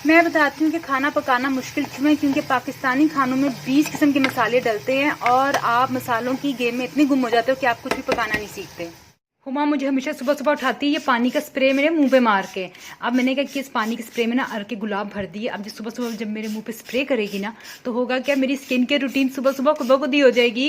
मैं बताती हूँ कि खाना पकाना मुश्किल क्यों है, क्योंकि पाकिस्तानी खानों में 20 किस्म के मसाले डलते हैं और आप मसालों की गेम में इतने गुम हो जाते हो कि आप कुछ भी पकाना नहीं सीखते। हुमा मुझे हमेशा सुबह सुबह उठाती है ये पानी का स्प्रे मेरे मुंह पे मार के। अब मैंने कहा कि इस पानी के स्प्रे में ना अर के गुलाब भर दिए। अब जो सुबह सुबह जब मेरे मुंह पे स्प्रे करेगी ना तो होगा क्या, मेरी स्किन केयर रूटीन सुबह सुबह खुद ब खुद ही हो जाएगी।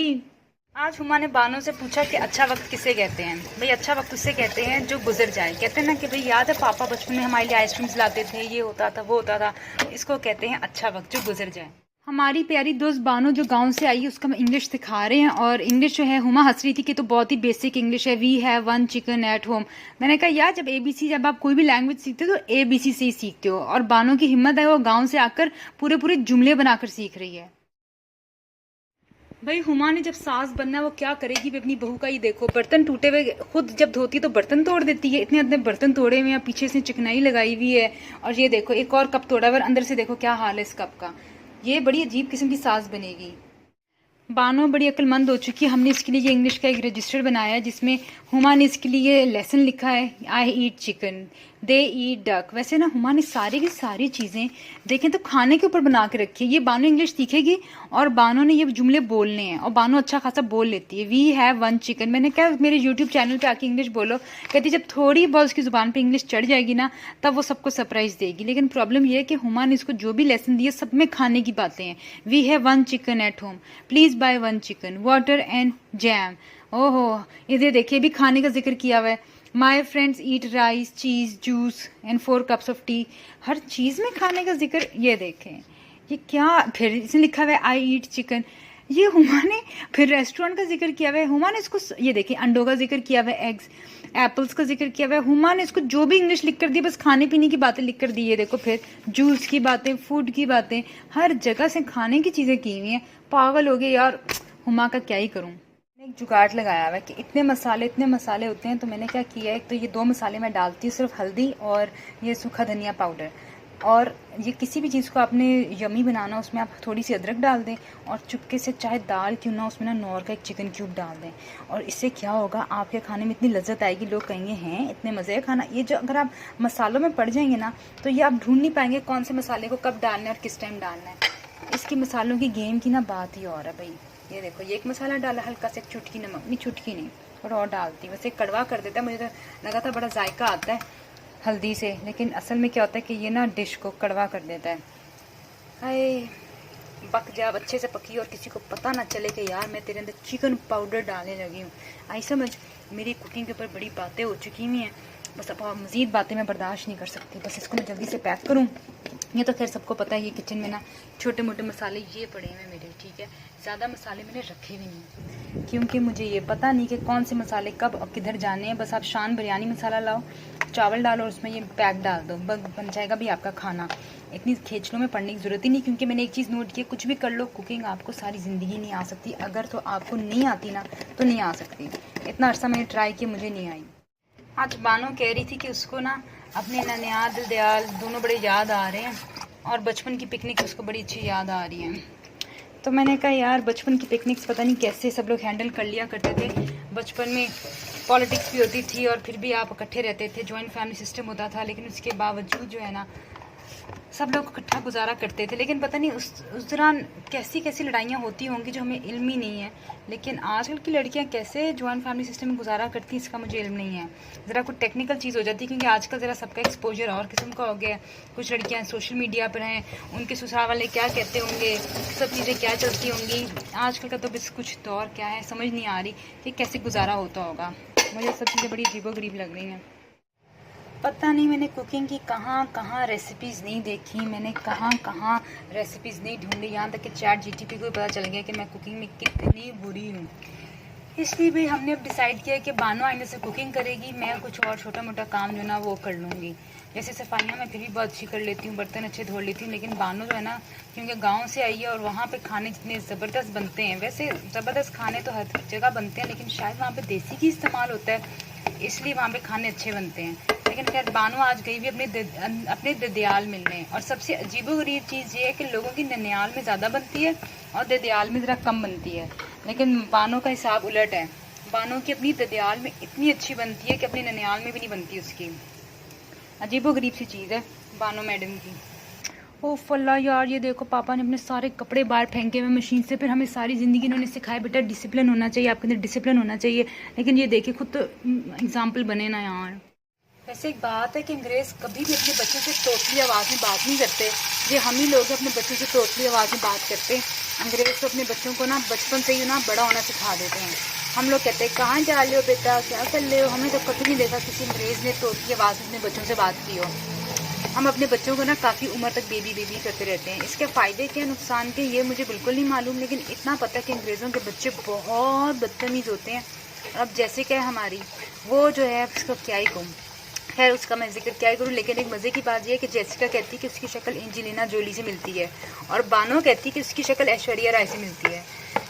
आज हुमा ने बानों से पूछा कि अच्छा वक्त किसे कहते हैं। भाई अच्छा वक्त उससे कहते हैं जो गुजर जाए। कहते हैं ना कि भाई याद है पापा बचपन में हमारे लिए आइसक्रीम्स लाते थे, ये होता था वो होता था। इसको कहते हैं अच्छा वक्त जो गुजर जाए। हमारी प्यारी दोस्त बानो जो गांव से आई है उसका हम इंग्लिश सिखा रहे हैं। और इंग्लिश जो है हुमा हंस रही थी कि तो बहुत ही बेसिक इंग्लिश है, we have one chicken at home. मैंने कहा यार जब आप कोई भी लैंग्वेज सीखते हो तो ABC से ही सीखते हो। और बानो की हिम्मत है, वो गाँव से आकर पूरे पूरे जुमले बनाकर सीख रही है। भाई हुमा ने जब सास बनना है वो क्या करेगी भी अपनी बहू का ही देखो। बर्तन टूटे हुए खुद जब धोती तो बर्तन तोड़ देती है। इतने इतने बर्तन तोड़े हुए हैं, पीछे से चिकनाई लगाई हुई है। और ये देखो एक और कप तोड़ा हुआ, अंदर से देखो क्या हाल है इस कप का। ये बड़ी अजीब किस्म की सास बनेगी। बानो बड़ी अक्लमंद हो चुकी है। हमने इसके लिए ये इंग्लिश का एक रजिस्टर बनाया है जिसमें हुमा ने इसके लिए लेसन लिखा है, आई ईट चिकन, दे ईट डक। वैसे ना हुमा ने सारी की सारी चीज़ें देखें तो खाने के ऊपर बना के रखी है। ये बानो इंग्लिश सीखेगी और बानो ने ये जुमले बोलने हैं और बानो अच्छा खासा बोल लेती है। We have one chicken. मैंने कहा मेरे यूट्यूब चैनल पे आके इंग्लिश बोलो। कहती जब थोड़ी बहुत उसकी ज़ुबान पे इंग्लिश चढ़ जाएगी ना तब वो सबको सरप्राइज़ देगी। लेकिन प्रॉब्लम ये है कि हुमा ने इसको जो भी लेसन दिए सब में खाने की बातें हैं। We have one chicken at home, please buy one chicken, water and jam. ओहो इधर देखिए भी खाने का जिक्र किया हुआ है। My friends eat rice cheese juice and 4 cups of tea. हर चीज़ में खाने का जिक्र। ये देखें ये क्या, फिर इसने लिखा हुआ है आई ईट चिकन। ये हुमा ने फिर रेस्टोरेंट का जिक्र किया हुआ है। हुमा ने इसको ये देखिए अंडों का जिक्र किया हुआ है, एग्स एप्पल्स का जिक्र किया हुआ है। हुमा ने इसको जो भी इंग्लिश लिख कर दी बस खाने पीने की बातें लिख कर दी है। देखो फिर जूस की बातें, फूड की बातें, हर जगह से खाने की चीज़ें की हुई हैं। पागल हो गए यार। हुमा का क्या ही करूँ। एक जुगाड़ लगाया हुआ है कि इतने मसाले होते हैं। तो मैंने क्या किया है, एक तो ये 2 मसाले मैं डालती हूँ, सिर्फ हल्दी और ये सूखा धनिया पाउडर। और ये किसी भी चीज़ को आपने यमी बनाना उसमें आप थोड़ी सी अदरक डाल दें और चुपके से चाहे दाल क्यों ना उसमें ना नौर का एक चिकन क्यूब डाल दें। और इससे क्या होगा, आपके खाने में इतनी लज्जत आएगी, लोग कहेंगे हैं इतने मज़े का खाना। ये जो अगर आप मसालों में पड़ जाएंगे ना तो ये आप ढूंढ नहीं पाएंगे कौन से मसाले को कब डालना है और किस टाइम डालना है। इसकी मसालों की गेम की ना बात ही और है भाई। ये देखो ये एक मसाला डाला, हल्का से एक चुटकी नमक, नहीं चुटकी नहीं थोड़ा और डालती, वैसे कड़वा कर देता है। मुझे तो लगा था बड़ा जायका आता है हल्दी से, लेकिन असल में क्या होता है कि ये ना डिश को कड़वा कर देता है। हाय पक जा, अच्छे से पकी और किसी को पता ना चले कि यार मैं तेरे अंदर चिकन पाउडर डालने लगी हूँ। आई समझ। मेरी कुकिंग के ऊपर बड़ी बातें हो चुकी हुई हैं, बस अब मज़ीद बातें मैं बर्दाश्त नहीं कर सकती। बस इसको मैं जल्दी से पैक करूँ। ये तो खैर सबको पता है, ये किचन में ना छोटे मोटे मसाले ये पड़े हुए मेरे, ठीक है। ज़्यादा मसाले मैंने रखे भी नहीं क्योंकि मुझे ये पता नहीं कि कौन से मसाले कब और किधर जाने हैं। बस आप शान बिरयानी मसाला लाओ, चावल डालो और उसमें ये पैक डाल दो, बन जाएगा भी आपका खाना। इतनी खेचलों में पड़ने की ज़रूरत ही नहीं। क्योंकि मैंने एक चीज़ नोट की, कुछ भी कर लो कुकिंग आपको सारी ज़िंदगी नहीं आ सकती। अगर तो आपको नहीं आती ना तो नहीं आ सकती। इतना अर्सा मैंने ट्राई किया, मुझे नहीं आई। आज बानो कह रही थी कि उसको ना अपने ननियाल दिलदयाल दोनों बड़े याद आ रहे हैं और बचपन की पिकनिक उसको बड़ी अच्छी याद आ रही है। तो मैंने कहा यार बचपन की पिकनिक्स पता नहीं कैसे सब लोग हैंडल कर लिया करते थे। बचपन में पॉलिटिक्स भी होती थी और फिर भी आप इकट्ठे रहते थे, जॉइंट फैमिली सिस्टम होता था, लेकिन उसके बावजूद जो है ना सब लोग इकट्ठा गुजारा करते थे। लेकिन पता नहीं उस दौरान कैसी कैसी लड़ाइयाँ होती होंगी जो हमें इल्म ही नहीं है। लेकिन आजकल की लड़कियाँ कैसे जॉइंट फैमिली सिस्टम में गुजारा करती हैं इसका मुझे इल्म नहीं है। ज़रा कुछ टेक्निकल चीज़ हो जाती है क्योंकि आजकल ज़रा सबका एक्सपोजर और किस्म का हो गया है। कुछ लड़कियाँ सोशल मीडिया पर हैं, उनके ससुराल वाले क्या कहते होंगे, सब चीज़ें क्या चलती होंगी। आजकल का तो बस कुछ दौर क्या है समझ नहीं आ रही कि कैसे गुजारा होता होगा। मुझे सब चीज़ें बड़ी अजीबोगरीब लग रही हैं। पता नहीं मैंने कुकिंग की कहाँ कहाँ रेसिपीज़ नहीं देखी, मैंने कहाँ कहाँ रेसिपीज़ नहीं ढूंढी। यहाँ तक कि ChatGPT को भी पता चल गया कि मैं कुकिंग में कितनी बुरी हूँ। इसलिए भी हमने अब डिसाइड किया कि बानो आइंदा से कुकिंग करेगी, मैं कुछ और छोटा मोटा काम जो ना वो कर लूँगी। जैसे सफाइयाँ मैं फिर भी बहुत अच्छी कर लेती हूँ, बर्तन अच्छे धो लेती हूँ। लेकिन बानो जो है ना क्योंकि गांव से आई है और वहाँ पे खाने जितने ज़बरदस्त बनते हैं, वैसे ज़बरदस्त खाने तो हर जगह बनते हैं लेकिन शायद वहाँ पे देसी घी इस्तेमाल होता है इसलिए वहाँ पे खाने अच्छे बनते हैं। लेकिन खैर बानो आज गई हुई अपने ददयाल मिलने, और सबसे अजीबोगरीब चीज़ ये है कि लोगों की ननियाल में ज़्यादा बनती है और ददयाल में ज़रा कम बनती है। लेकिन बानो का हिसाब उलट है, बानो की अपनी ददयाल में इतनी अच्छी बनती है कि अपनी ननियाल में भी नहीं बनती उसकी। अजीबोगरीब सी चीज़ है बानो मैडम की। ओ फल्ला यार, ये देखो पापा ने अपने सारे कपड़े बाहर फेंके हुए मशीन से। फिर हमें सारी ज़िंदगी इन्होंने सिखाया बेटा डिसिप्लिन होना चाहिए, आपके अंदर डिसिप्लिन होना चाहिए। लेकिन ये देखिए खुद तो एग्जाम्पल बने ना यार। वैसे एक बात है कि अंग्रेज़ कभी भी अपने बच्चों से टोटली आवाज़ में बात नहीं करते। ये हम ही लोग अपने बच्चों से टोटली आवाज़ में बात करते। अंग्रेज़ तो अपने बच्चों को ना बचपन से ही ना बड़ा होना सिखा देते हैं। हम लोग कहते हैं कहाँ जा रहे हो बेटा, क्या कर रहे हो। हमने तो कभी नहीं देखा किसी अंग्रेज़ ने टोटली आवाज़ में अपने बच्चों से बात की हो। हम अपने बच्चों को ना काफ़ी उम्र तक बेबी बेबी करते रहते हैं। इसके फ़ायदे क्या नुकसान के ये मुझे बिल्कुल नहीं मालूम, लेकिन इतना पता है कि अंग्रेज़ों के बच्चे बहुत बदतमीज़ होते हैं। अब जैसे क्या है हमारी वो जो है उसका क्या ही कहूँ, खैर उसका मैं जिक्र क्या ही करूँ। लेकिन एक मज़े की बात यह है कि जेसिका कहती है कि उसकी शक्ल एंजेलिना जोली से मिलती है और बानो कहती है कि उसकी शक्ल ऐश्वर्या राय से मिलती है।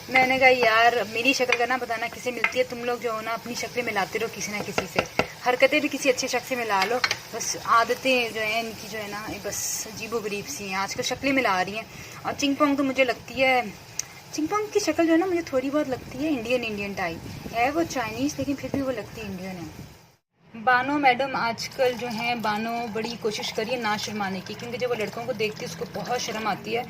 मैंने कहा यार मेरी शक्ल का ना बताना किसे मिलती है, तुम लोग जो हो ना अपनी शक्लें मिलाते रहो किसी ना किसी से, हरकतें भी किसी अच्छे शख्स से मिला लो। बस आदतें जो हैं इनकी जो है ना बस अजीबो-गरीब सी हैं। आजकल शक्लें मिला रही हैं। और चिंगपोंग तो मुझे लगती है, चिंगपोंग की शक्ल जो है ना मुझे थोड़ी बहुत लगती है इंडियन टाइप है। वो चाइनीज़ लेकिन फिर भी वो लगती है इंडियन है। बानो मैडम आजकल जो हैं बानो बड़ी कोशिश करी है ना शर्माने की, क्योंकि जब वो लड़कों को देखती है उसको बहुत शर्म आती है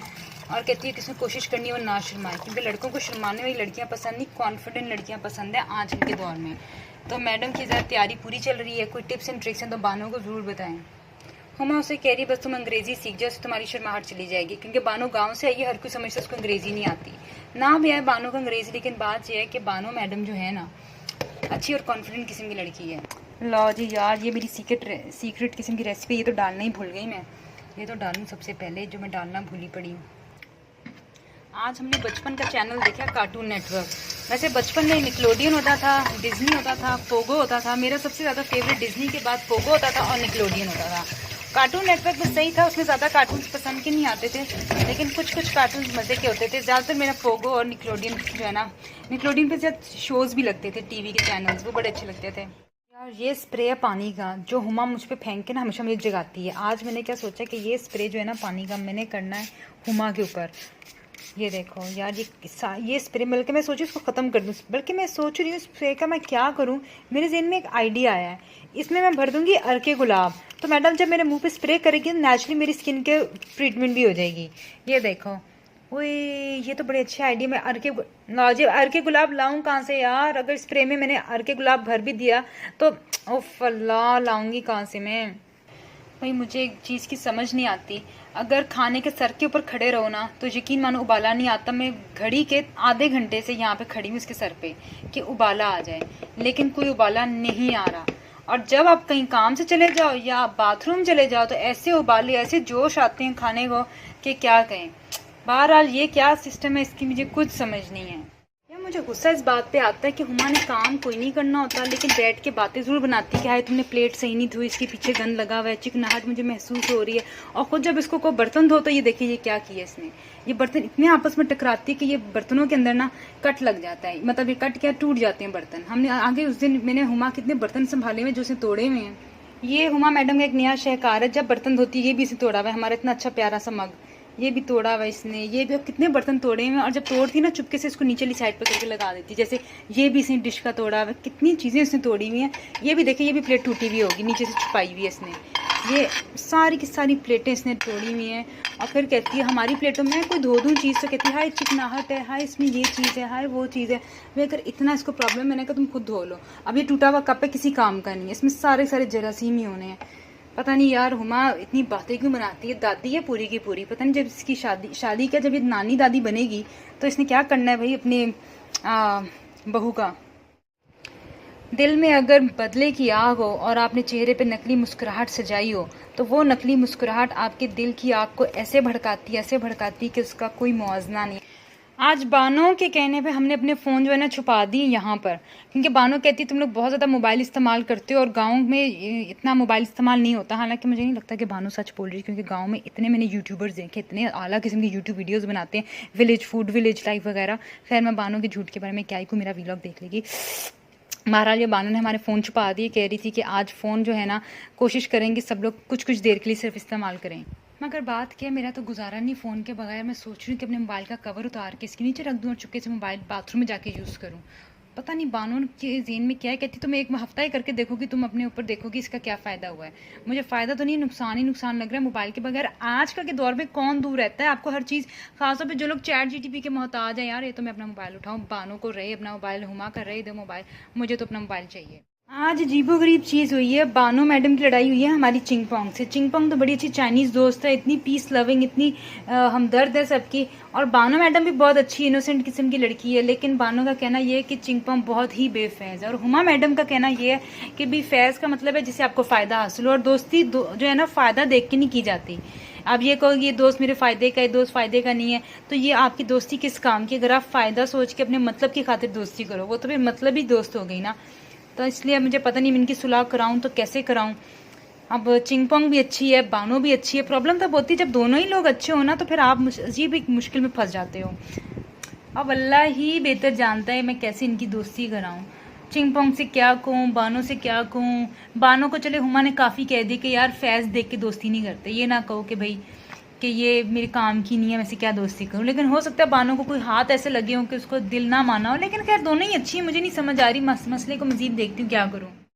और कहती है कि उसने कोशिश करनी है वो ना शर्माए, क्योंकि लड़कों को शर्माने वाली लड़कियां पसंद नहीं, कॉन्फिडेंट लड़कियां पसंद है आजकल के दौर में। तो मैडम की ज़्यादा तैयारी पूरी चल रही है। कोई टिप्स एंड ट्रिक्स हैं तो बानो को ज़रूर बताएं। हुमा उसे कह रही बस तुम अंग्रेज़ी सीख जाओ, तुम्हारी शर्माहट चली जाएगी, क्योंकि बानो गाँव से आई है, हर कोई समझता है उसको अंग्रेज़ी नहीं आती। ना भी आए बानो को अंग्रेज़ी, लेकिन बात यह है कि बानो मैडम जो है ना अच्छी और कॉन्फिडेंट किस्म की लड़की है। लो जी यार, ये मेरी सीक्रेट किस्म की रेसिपी, ये तो डालना ही भूल गई मैं। ये तो डालूँ सबसे पहले जो मैं डालना भूली पड़ी हूँ। आज हमने बचपन का चैनल देखा कार्टून नेटवर्क। वैसे बचपन में निकलोडियन होता था, डिज्नी होता था, पोगो होता था। मेरा सबसे ज़्यादा फेवरेट डिज्नी के बाद पोगो होता था और निकलोडियन होता था। कार्टून नेटवर्क में सही था, उसमें ज़्यादा कार्टून्स पसंद के नहीं आते थे, लेकिन कुछ कुछ कार्टून्स मज़े के होते थे। ज़्यादातर मेरा पोगो और निकलोडियन जो है ना, निकलोडियन पे ज़्यादा शोज़ भी लगते थे टीवी के चैनल्स, वो बड़े अच्छे लगते थे यार। ये स्प्रे है पानी का जो हुमा मुझ पे फेंक के ना हमेशा मुझे जगाती है। आज मैंने क्या सोचा कि ये स्प्रे जो है ना पानी का मैंने करना है हुमा के ऊपर। ये देखो यार, ये स्प्रे बल्कि मैं सोची उसको ख़त्म कर दूँ, बल्कि मैं सोच रही हूँ स्प्रे का मैं क्या करूँ। मेरे जहन में एक आइडिया आया है, इसमें मैं भर दूँगी अर्के गुलाब। तो मैडम जब मेरे मुंह पे स्प्रे करेगी तो नेचुरली मेरी स्किन के ट्रीटमेंट भी हो जाएगी। ये देखो, ओए ये तो बड़े अच्छे आइडिया। मैं अर्के गुलाब लाऊं कहाँ से यार? अगर स्प्रे में मैंने अर्के गुलाब भर भी दिया तो उफ अल्लाह, लाऊंगी कहाँ से मैं? भाई मुझे एक चीज़ की समझ नहीं आती, अगर खाने के सर के ऊपर खड़े रहो ना तो यकीन मानो उबाला नहीं आता। मैं घड़ी के आधे घंटे से यहाँ पे खड़ी हूँ इसके सर पे कि उबाला आ जाए, लेकिन कोई उबाला नहीं आ रहा। और जब आप कहीं काम से चले जाओ या बाथरूम चले जाओ तो ऐसे उबाले, ऐसे जोश आते हैं खाने को कि क्या कहें। बहरहाल ये क्या सिस्टम है इसकी मुझे कुछ समझ नहीं है। यार मुझे गुस्सा इस बात पे आता है कि हुमा ने काम कोई नहीं करना होता, लेकिन बैठ के बातें ज़रूर बनाती कि हाय तुमने प्लेट सही नहीं धोई, इसके पीछे गंद लगा हुआ है, चिकनाहट मुझे महसूस हो रही है। और खुद जब इसको कोई बर्तन धो तो ये देखिए ये क्या किया इसने। ये बर्तन इतने आपस में टकराती है कि ये बर्तनों के अंदर ना कट लग जाता है, मतलब ये कट क्या टूट जाते हैं बर्तन। हमने आगे उस दिन मैंने हुमा कितने बर्तन संभाले हुए जो उसने तोड़े हुए हैं। ये हुमा मैडम का एक नया शहकार है, जब बर्तन धोती है ये भी इसे तोड़ा हुआ है। हमारा इतना अच्छा प्यारा सा मग ये भी तोड़ा हुआ इसने। ये भी कितने बर्तन तोड़े हुए हैं, और जब तोड़ती ना चुपके से इसको नीचे वाली साइड पर करके लगा देती। जैसे ये भी इसने डिश का तोड़ा हुआ है, कितनी चीज़ें इसने तोड़ी हुई हैं। ये भी देखिए, ये भी प्लेट टूटी हुई होगी, नीचे से छुपाई हुई है इसने। ये सारी की सारी प्लेटें इसने तोड़ी हुई हैं। और फिर कहती है हमारी प्लेटों में कोई धो दूँ चीज़ तो कहती है हाय चिकनाहट है, हाय इसमें ये चीज़ है, हाय वो चीज़ है। मैं अगर इतना इसको प्रॉब्लम, मैंने कहा तुम खुद धो लो। अब ये टूटा हुआ कप है, किसी काम का नहीं है, इसमें सारे जरासीम ही होने हैं। पता नहीं यार हुमा इतनी बातें क्यों बनाती है। दादी है पूरी की पूरी, पता नहीं जब इसकी शादी क्या, जब ये नानी दादी बनेगी तो इसने क्या करना है भाई अपने बहू का। दिल में अगर बदले की आग हो और आपने चेहरे पे नकली मुस्कुराहट सजाई हो तो वो नकली मुस्कुराहट आपके दिल की आग को ऐसे भड़काती कि उसका कोई मुआवजा नहीं। आज बानो के कहने पे हमने अपने फ़ोन जो है ना छुपा दी यहाँ पर, क्योंकि बानो कहती है तुम लोग बहुत ज़्यादा मोबाइल इस्तेमाल करते हो और गांव में इतना मोबाइल इस्तेमाल नहीं होता। हालांकि मुझे नहीं लगता कि बानो सच बोल रही है, क्योंकि गांव में इतने मैंने यूट्यूबर्स देखे, इतने आला किस्म की यूट्यूब वीडियोस बनाते हैं, विलेज फूड, विलेज लाइफ वगैरह। खैर मैं बानो के झूठ के बारे में क्या ही को, मेरा वीलॉग देख लेगी। बहरहाल ये बानो ने हमारे फ़ोन छुपा दिए, कह रही थी कि आज फ़ोन जो है ना कोशिश करेंगे सब लोग कुछ देर के लिए सिर्फ इस्तेमाल करें। मगर बात क्या है, मेरा तो गुजारा नहीं फ़ोन के बगैर। मैं सोच रही हूँ कि अपने मोबाइल का कवर उतार के इसके नीचे रख दूँ और चुपके से मोबाइल बाथरूम में जाके यूज़ करूँ। पता नहीं बानू के ज़हन में क्या है, कहती तुम एक हफ्ता ही करके देखोगी, तुम अपने ऊपर देखोगी इसका क्या फ़ायदा हुआ है। मुझे फ़ायदा तो नहीं, नुकसान ही नुकसान लग रहा है मोबाइल के बगैर। आजकल के दौर में कौन दूर रहता है, आपको हर चीज़, खासतौर पे जो लोग चैट जीटीपी के मोहताज है, यार ये तो मैं अपना मोबाइल उठाऊँ, बानू को रहे अपना मोबाइल, हुमा कर रहे दो मोबाइल, मुझे तो अपना मोबाइल चाहिए। आज अजीबोगरीब चीज़ हुई है, बानो मैडम की लड़ाई हुई है हमारी चिंगपोंग से। चिंगपोंग तो बड़ी अच्छी चाइनीज़ दोस्त है, इतनी पीस लविंग, इतनी हमदर्द है सबकी। और बानो मैडम भी बहुत अच्छी इनोसेंट किस्म की लड़की है, लेकिन बानो का कहना ये है कि चिंगपोंग बहुत ही बेफैज़ है। और हुमा मैडम का कहना ये है कि भी फैज़ का मतलब है जिससे आपको फ़ायदा हासिल हो, और दोस्ती जो है ना फ़ायदा देख के नहीं की जाती। आप ये कहो ये दोस्त मेरे फ़ायदे का है, दोस्त फ़ायदे का नहीं है, तो ये आपकी दोस्ती किस काम की? अगर आप फ़ायदा सोच के अपने मतलब की खातिर दोस्ती करो, वो तो फिर मतलब ही दोस्त हो गई ना। तो इसलिए मुझे पता नहीं मैं इनकी सुलह कराऊं तो कैसे कराऊं। अब चिंगपोंग भी अच्छी है, बानो भी अच्छी है, प्रॉब्लम तब होती है जब दोनों ही लोग अच्छे हो ना, तो फिर आप अजीब एक मुश्किल में फंस जाते हो। अब अल्लाह ही बेहतर जानता है मैं कैसे इनकी दोस्ती कराऊं। चिंगपोंग से क्या कहूँ, बानो से क्या कहूँ। बानो को चले हुमा ने काफ़ी कह दी कि यार फैज़ देख के दोस्ती नहीं करते, ये ना कहो कि भाई कि ये मेरे काम की नहीं है, वैसे क्या दोस्ती करूं। लेकिन हो सकता है बानो को कोई हाथ ऐसे लगे हो कि उसको दिल ना माना हो। लेकिन खैर दोनों ही अच्छी है, मुझे नहीं समझ आ रही, मसले को मजीद देखती हूँ क्या करूँ।